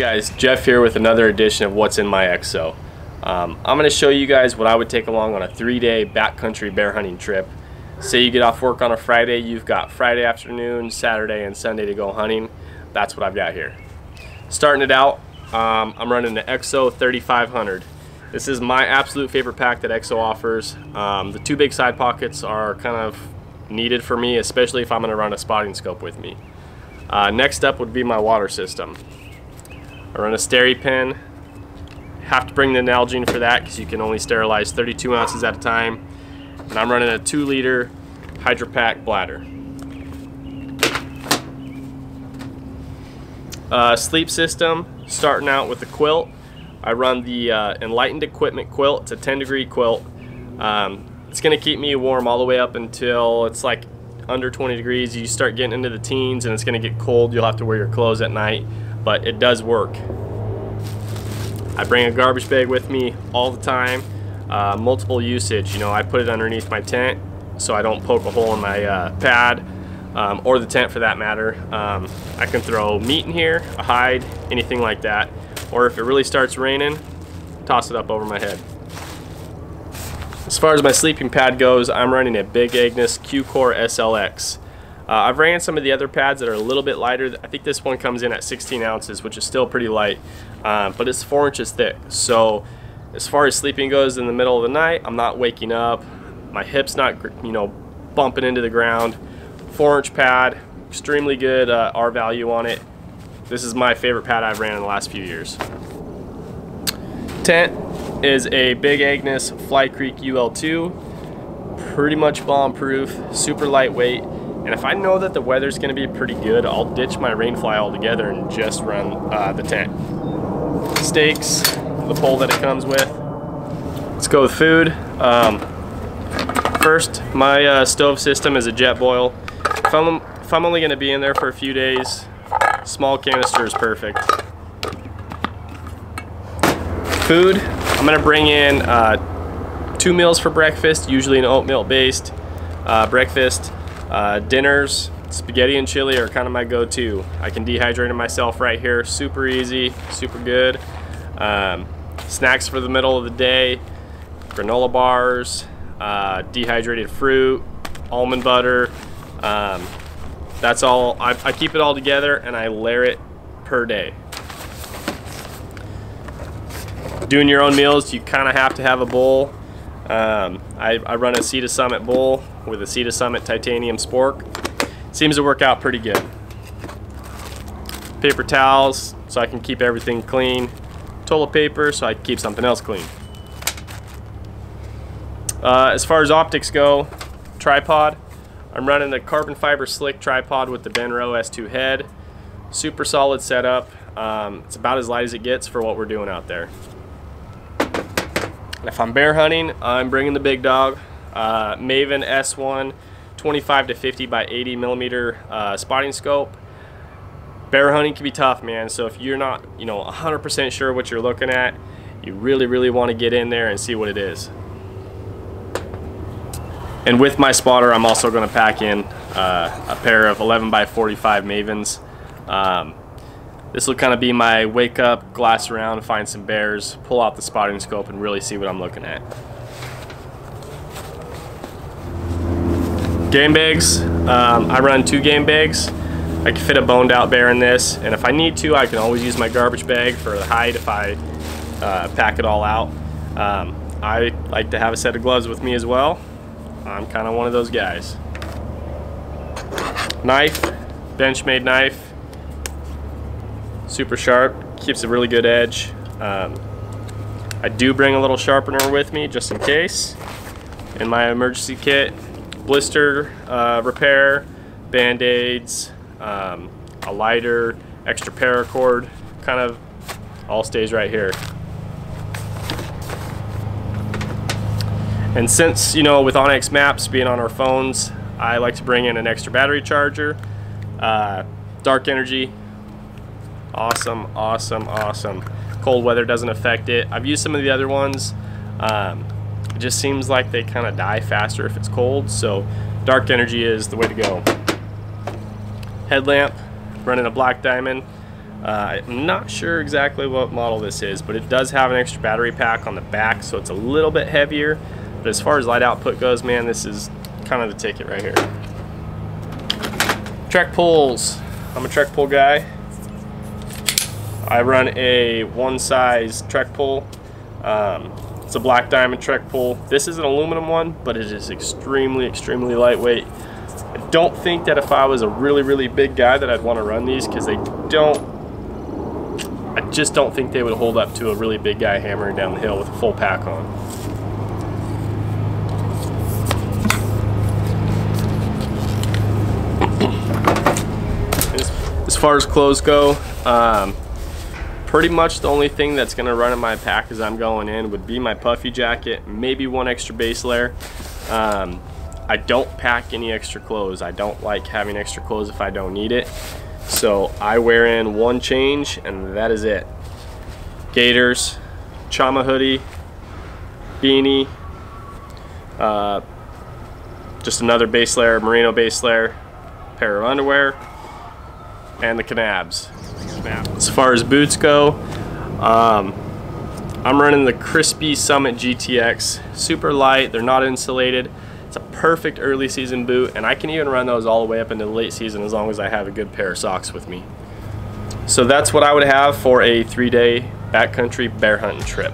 guys, Jeff here with another edition of What's in My XO. I'm going to show you guys what I would take along on a 3-day backcountry bear hunting trip. Say you get off work on a Friday, you've got Friday afternoon, Saturday, and Sunday to go hunting. That's what I've got here. Starting it out, I'm running the XO 3500. This is my absolute favorite pack that XO offers. The two big side pockets are kind of needed for me, especially if I'm going to run a spotting scope with me. Next up would be my water system. I run a steri pen. Have to bring the Nalgene for that because you can only sterilize 32 ounces at a time. And I'm running a 2-liter Hydropack bladder. Sleep system, starting out with the quilt. I run the Enlightened Equipment quilt. It's a 10-degree quilt. It's going to keep me warm all the way up until it's like under 20 degrees. You start getting into the teens and it's going to get cold. You'll have to wear your clothes at night, but it does work. I bring a garbage bag with me all the time. Multiple usage. You know, I put it underneath my tent so I don't poke a hole in my pad, or the tent for that matter. I can throw meat in here, a hide, anything like that. Or if it really starts raining, toss it up over my head. As far as my sleeping pad goes, I'm running a Big Agnes Q-Core SLX. I've ran some of the other pads that are a little bit lighter. I think this one comes in at 16 ounces, which is still pretty light, but it's 4 inches thick. So as far as sleeping goes in the middle of the night, I'm not waking up. My hip's not, you know, bumping into the ground. 4-inch pad, extremely good R value on it. This is my favorite pad I've ran in the last few years. Tent is a Big Agnes Fly Creek UL2. Pretty much bomb-proof, super lightweight. And if I know that the weather's going to be pretty good, I'll ditch my rainfly altogether and just run the tent. Stakes, the pole that it comes with. Let's go with food. First, my stove system is a jet boil. If I'm only going to be in there for a few days, small canister is perfect. Food, I'm going to bring in 2 meals for breakfast, usually an oatmeal based breakfast. Dinners, spaghetti and chili are kind of my go-to. I can dehydrate it myself right here, super easy, super good. Snacks for the middle of the day, granola bars, dehydrated fruit, almond butter. That's all. I keep it all together and I layer it per day. Doing your own meals, you kind of have to have a bowl. I run a Sea to Summit bowl with a Sea to Summit titanium spork. Seems to work out pretty good. Paper towels so I can keep everything clean. Toilet paper so I can keep something else clean. As far as optics go, tripod. I'm running the carbon fiber slick tripod with the Benro S2 head. Super solid setup. It's about as light as it gets for what we're doing out there. If I'm bear hunting, I'm bringing the big dog, Maven S1 25 to 50 by 80 millimeter spotting scope. Bear hunting can be tough, man. So if you're not, 100% sure what you're looking at, you really want to get in there and see what it is. And with my spotter, I'm also going to pack in a pair of 11 by 45 Mavens. This will kind of be my wake up, glass around, find some bears, pull out the spotting scope, and really see what I'm looking at. Game bags. I run 2 game bags. I can fit a boned out bear in this, and if I need to, I can always use my garbage bag for the hide if I pack it all out. I like to have a set of gloves with me as well. I'm kind of one of those guys. Knife, Benchmade knife. Super sharp, keeps a really good edge. I do bring a little sharpener with me just in case. In my emergency kit, blister repair, band-aids, a lighter, extra paracord, kind of all stays right here. And since, with Onyx Maps being on our phones, I like to bring in an extra battery charger. Dark energy. Awesome. Cold weather doesn't affect it. I've used some of the other ones. It just seems like they kind of die faster if it's cold, so dark energy is the way to go. Headlamp, running a black diamond. I'm not sure exactly what model this is, but it does have an extra battery pack on the back, so it's a little bit heavier. But as far as light output goes, man, this is kind of the ticket right here. Trek pulls. I'm a Trek pull guy. I run a one size Trek pull. It's a black diamond Trek pull. This is an aluminum one, but it is extremely, extremely lightweight. I don't think that if I was a really, really big guy that I'd want to run these, because I just don't think they would hold up to a really big guy hammering down the hill with a full pack on. As far as clothes go, pretty much the only thing that's going to run in my pack as I'm going in would be my puffy jacket, maybe one extra base layer. I don't pack any extra clothes. I don't like having extra clothes if I don't need it. So I wear in one change and that is it. Gaiters, Chama hoodie, beanie, just another base layer, merino base layer, pair of underwear, and the canabs. As far as boots go, I'm running the Crispy Summit GTX. Super light, they're not insulated. It's a perfect early season boot, and I can even run those all the way up into the late season as long as I have a good pair of socks with me. So that's what I would have for a 3-day backcountry bear hunting trip.